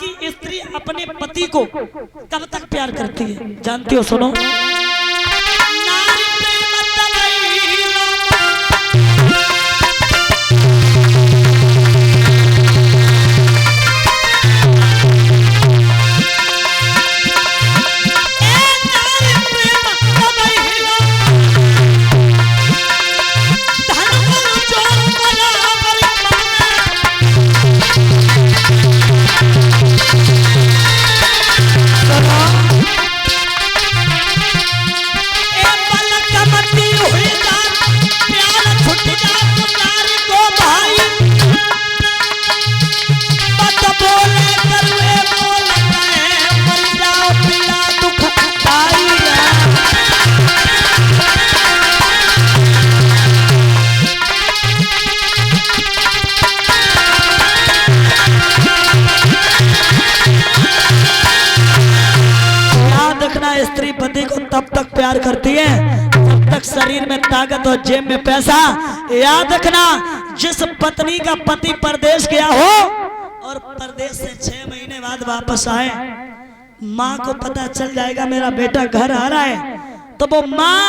की स्त्री अपने पति को कब तक प्यार करती है जानती हो? सुनो। नारी प्रेम तलैलो, स्त्री पति को तब तक प्यार करती है जब तक शरीर में ताकत और जेब में पैसा। याद रखना, जिस पत्नी का पति परदेश गया हो और परदेश से 6 महीने बाद वापस आए, माँ को पता चल जाएगा मेरा बेटा घर आ रहा है, तो वो माँ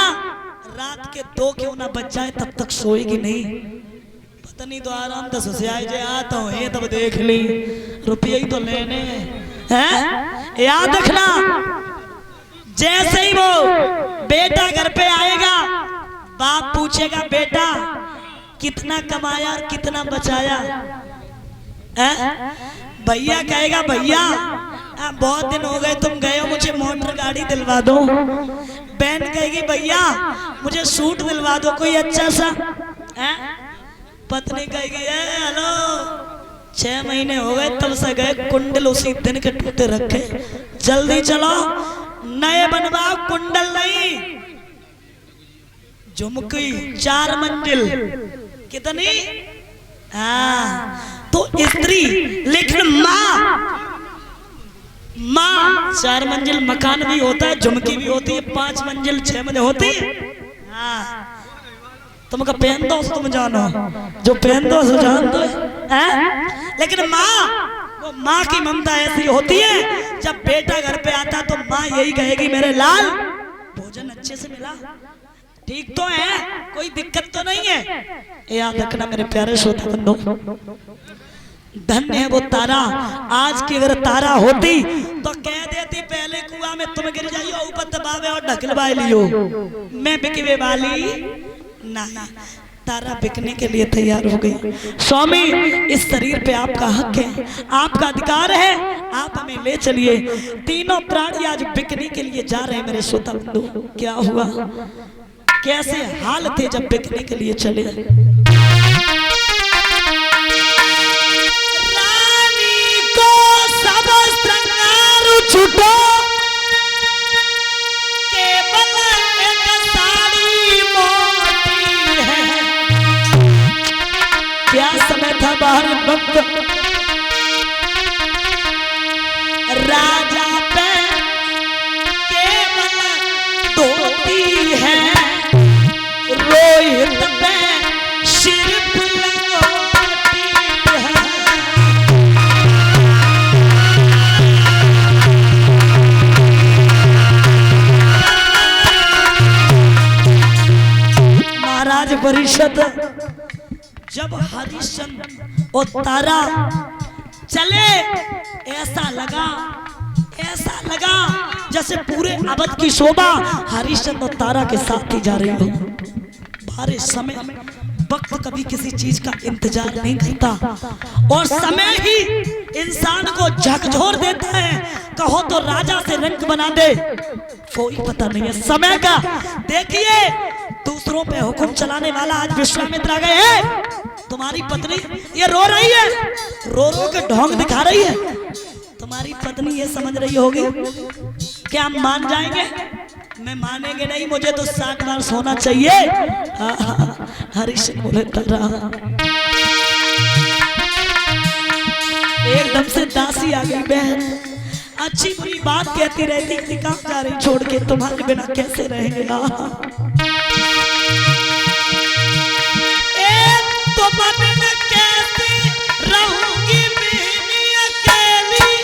रात के 2 क्यों ना बज जाए तब तक सोएगी नहीं। पत्नी तो आराम से सुसियाई जे आता हूँ ये तब देख ली, रुपये ही तो लेने हैं। याद रखना, जैसे ही वो बेटा घर पे आएगा, बाप पूछेगा बेटा कितना कमाया और कितना बचाया? भैया कहेगा भैया बहुत दिन हो गए तुम गए हो, मुझे मोटर गाड़ी दिलवा दो। बहन कहेगी भैया मुझे सूट दिलवा दो कोई अच्छा सा। पत्नी कहेगी हेलो 6 महीने हो गए तब से गए, कुंडल उसी दिन के टूटे रखे, जल्दी चलो नए बनवाओ। कुंडल नहीं, झुमकी 4 मंजिल कितनी? तो स्त्री, लेकिन माँ 4 मंजिल मकान भी होता है, झुमकी भी होती है, 5 मंजिल 6 मंजिल होती है। तुमका पहन दो तुम जानो, जो पहन दो सो जान दो। लेकिन वो माँ की ममता ऐसी होती है, जब बेटा घर पे आता तो माँ यही कहेगी मेरे लाल भोजन अच्छे से मिला, ठीक तो है, कोई दिक्कत तो नहीं है। याद रखना मेरे प्यारे श्रोता बंधु, धन्य है वो तारा। आज की अगर तारा होती तो कह देती पहले कुआं में तुम गिर जाइयो, ऊपर दबावे और ढकलवा लियो, मैं बिकवे वाली ना। तारा बिकने के लिए तैयार हो गई। स्वामी इस शरीर पे आपका हक है, आपका अधिकार है, आप हमें ले चलिए। तीनों प्राणी आज बिकने के लिए जा रहे हैं मेरे श्रोता बंधु। क्या हुआ, कैसे हाल थे जब बिकने के लिए चले? रानी को सब श्रृंगार छूटो, केवल एक साड़ी मोटी है। क्या समय था बाहर वक्त, राजा पे केवल धोती है, रोहित पे सिर्फ लंगोटी है। महाराज परिषद जब हरिश्चंद्र और तारा चले, ऐसा लगा जैसे पूरे अवध की शोभा हरिश्चंद्र और तारा के साथ ही जा रही हो। बारिश समय वक्त कभी किसी चीज का इंतजार नहीं करता, और समय ही इंसान को झकझोर देता है। कहो तो राजा से रंग बना दे, कोई पता नहीं है समय का। देखिए दूसरों पे हुक्म चलाने वाला आज विश्वामित्र आ गए हैं। तुम्हारी पत्नी ये रो रही है, रो के ढोंग दिखा रही है। तुम्हारी पत्नी ये समझ रही होगी क्या हम मान जाएंगे? मैं मानेंगे नहीं, मुझे तो 60 बार सोना चाहिए। हरीश बोले तारा एकदम से दासी आ गई। बहन अच्छी बुरी बात कहती रहती थी, कहाँ जा रही छोड़ के, तुम्हारे बिना कैसे रहेंगे? तो मन कैसे रहूंगी अकेली,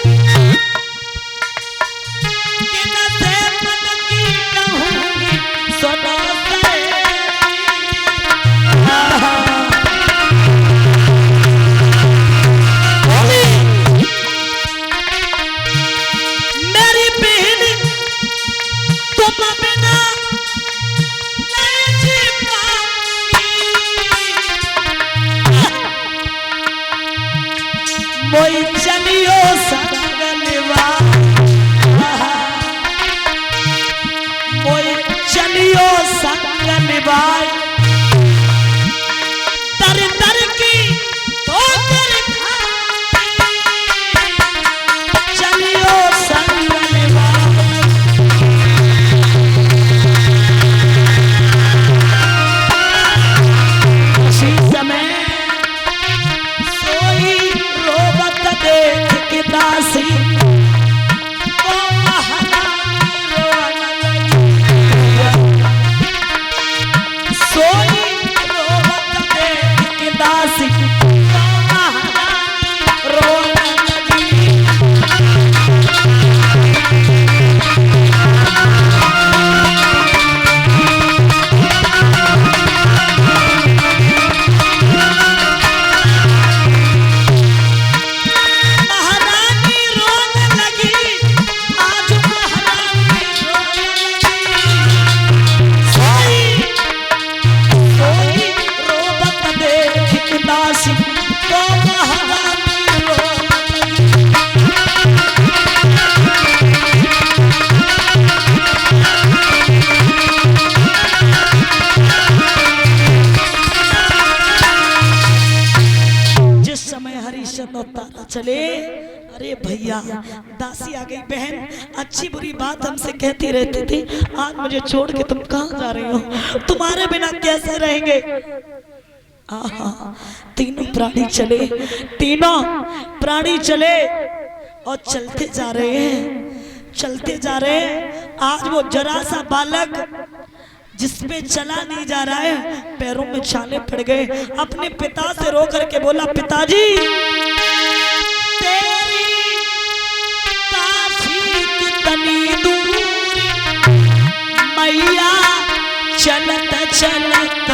चले। अरे भैया दासी आ गई। बहन अच्छी बुरी बात हमसे कहती रहती थी, आज मुझे छोड़ के तुम कहाँ जा रही हो? तुम्हारे बिना कैसे रहेंगे? तीनों प्राणी चले, तीनों प्राणी चले और चलते जा रहे हैं, चलते जा रहे हैं। आज वो जरा सा बालक जिसपे चला नहीं जा रहा है, पैरों में छाले पड़ गए। अपने पिता से रो करके बोला, पिताजी तेरी काशी कितनी दूर, मैया चलत चलत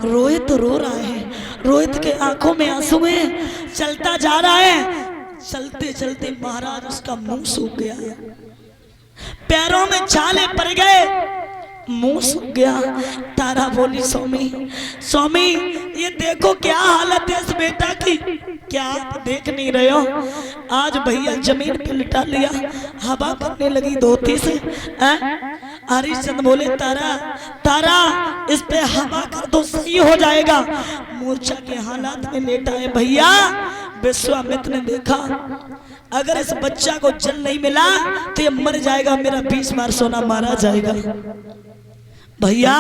रोहित रो रहा है, रोहित के आंखों में आंसू है, चलता जा रहा है। चलते चलते महाराज उसका मुंह सूख गया, पैरों में छाले पड़ गए, मुंह सूख गया। तारा बोली, स्वामी स्वामी ये देखो क्या हालत है इस बेटा की, क्या आप देख नहीं रहे हो? आज भैया जमीन पे लिटा लिया, हवा करने लगी धोती से। हरिश्चंद्र बोले, तारा तारा इस पे हवा कर दो, सही हो जाएगा। मूर्छा के हालात में लेटा है भैया। विश्वामित्र ने देखा, अगर इस बच्चा को जल नहीं मिला तो ये मर जाएगा, मेरा 20 बार सोना मारा जाएगा। भैया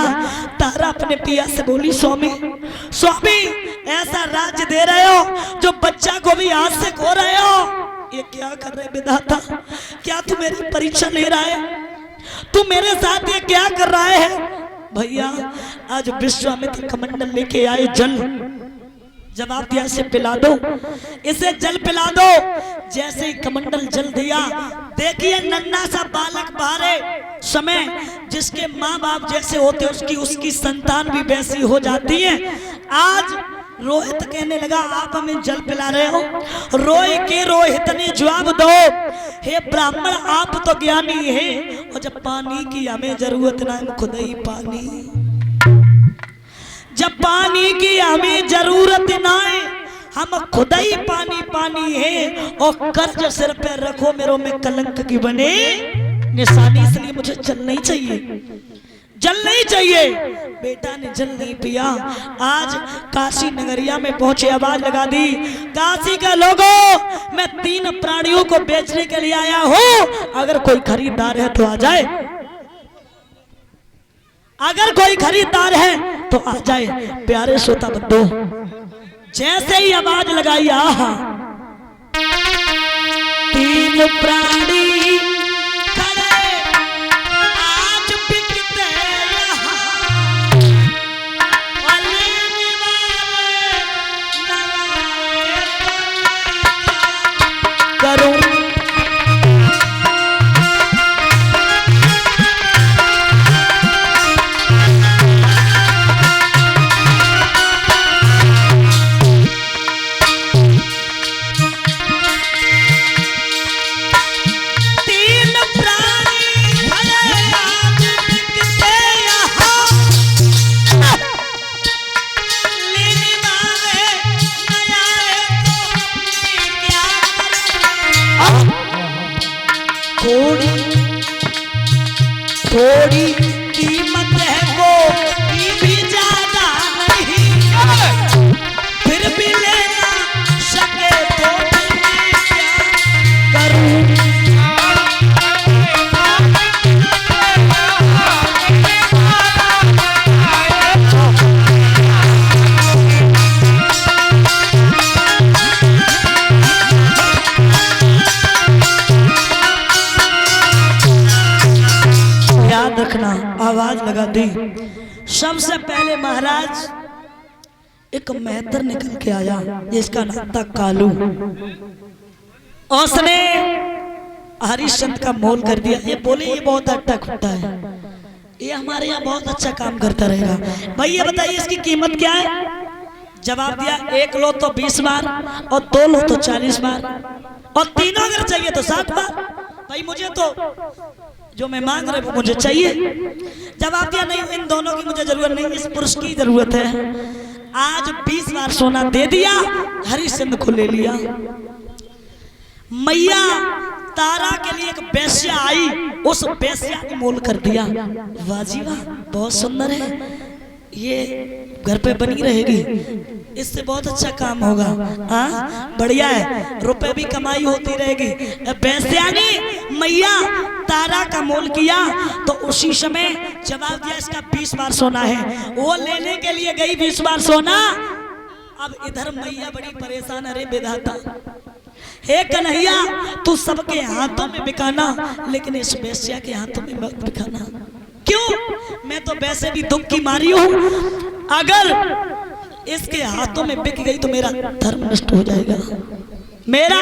तारा अपने पिया से बोली, स्वामी स्वामी ऐसा राज्य दे रहे हो जो बच्चा को भी हाथ से खो रहे हो, ये क्या कर रहे विधाता? क्या तू मेरी परीक्षा ले रहा है? तू मेरे साथ ये क्या कर रहा है? भैया आज विश्वामित्र कमंडल लेके आए, जल जवाब दिया, इसे पिला दो, इसे जल पिला दो। जैसे ही कमंडल जल दिया, देखिए नन्हा सा बालक बाहरे समय जिसके माँ बाप जैसे होते उसकी संतान भी वैसी हो जाती है। आज रोहित कहने लगा, आप हमें जल पिला रहे हो? रोए के रोहित ने जवाब दो, हे ब्राह्मण आप तो ज्ञानी है, और जब पानी की हमें जरूरत ना, हम खुद ही पानी, जब पानी की हमें जरूरत ना है, हम खुद ही पानी पानी है। और कर्ज सिर पे रखो मेरे में कलंक की बने निशानी, इसलिए मुझे जल नहीं चाहिए, जल नहीं चाहिए। बेटा ने जल नहीं पिया। आज काशी नगरिया में पहुंचे, आवाज लगा दी, काशी का लोगों, मैं 3 प्राणियों को बेचने के लिए आया हूं, अगर कोई खरीदार है तो आ जाए, अगर कोई खरीदार है तो आ जाए। प्यारे श्रोता बंधु, जैसे ही आवाज लगाई, आहा 3 प्राणी खड़े आज बिकते यहाँ, लेने वाले करूं। थोड़ी कीमत है वो भी ज्यादा नहीं, फिर भी लेना सके तो मैं क्या करूं। रखना, आवाज लगा दी। सबसे पहले महाराज एक मेहतर निकल के आया, जिसका नाम था कालू। उसने हरिश्चंद्र का मोल कर दिया। ये बोले ये बहुत अट्टा खुट्टा है, ये हमारे यहाँ बहुत अच्छा काम करता रहेगा। भाई ये बताइए इसकी कीमत क्या है? जवाब दिया, 1 लो तो 20 बार, और 2 लो तो 40 बार, और तीनों अगर चाहिए तो 7 बार। भाई मुझे तो जो मैं मांग रहा हूँ मुझे चाहिए। जवाब दिया, नहीं इन दोनों की मुझे जरूरत नहीं, इस पुरुष की जरूरत है। आज 20 बार सोना दे दिया, हरिश्चंद्र को ले लिया। मैया तारा के लिए एक बेश्या आई, उस बेश्या को मोल कर दिया। वाह जी वाह, बहुत सुंदर है, ये घर पे बनी रहेगी, इससे बहुत अच्छा काम होगा। हाँ बढ़िया है, रुपए भी कमाई होती रहेगी। बेश्या ने मैया तारा का मोल किया, तो उसी समय जवाब दिया इसका 20 बार सोना है। वो लेने के लिए गई 20 बार सोना। अब इधर मैया बड़ी परेशान, अरे विधाता, हे कन्हैया तू सबके हाथों में बिकाना, लेकिन इस बेश्या के हाथों में मत बिकाना। क्यों? मैं तो वैसे भी दुख की मारी हूं, अगर इसके हाथों में बिक गई तो मेरा धर्म नष्ट हो जाएगा, मेरा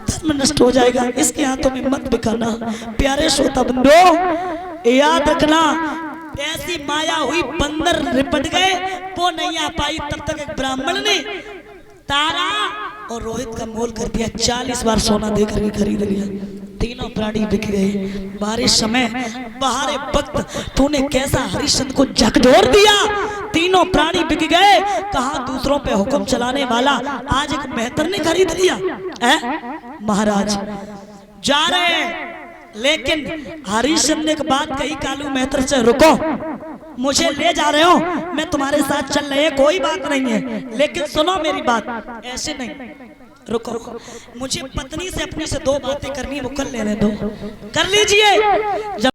धर्म नष्ट हो जाएगा, इसके हाथों में मत बिकाना। प्यारे श्रोता बंधु याद रखना, ऐसी माया हुई, बंदर रिपट गए, वो नहीं आ पाई, तब तक एक ब्राह्मण ने तारा और रोहित का मोल कर दिया। 40 बार सोना देकर के खरीद लिया। तीनों प्राणी बिक गए। बारिश समय बहारे वक्त तूने कैसा हरिश्चंद्र को झकझोर दिया। तीनों प्राणी बिक गए। कहा दूसरों पे हुक्म चलाने वाला, आज एक मेहतर ने खरीद लिया है। महाराज जा रहे हैं, लेकिन हरिश्चंद्र ने एक बात कही, कालू मेहतर से, रुको, मुझे ले जा रहे हो, मैं तुम्हारे साथ चल रहे हैं, कोई बात नहीं है, लेकिन सुनो मेरी बात, ऐसे नहीं, रुको, मुझे पत्नी से अपने से 2 बातें करनी है, वो कर लेने दो। कर लीजिए।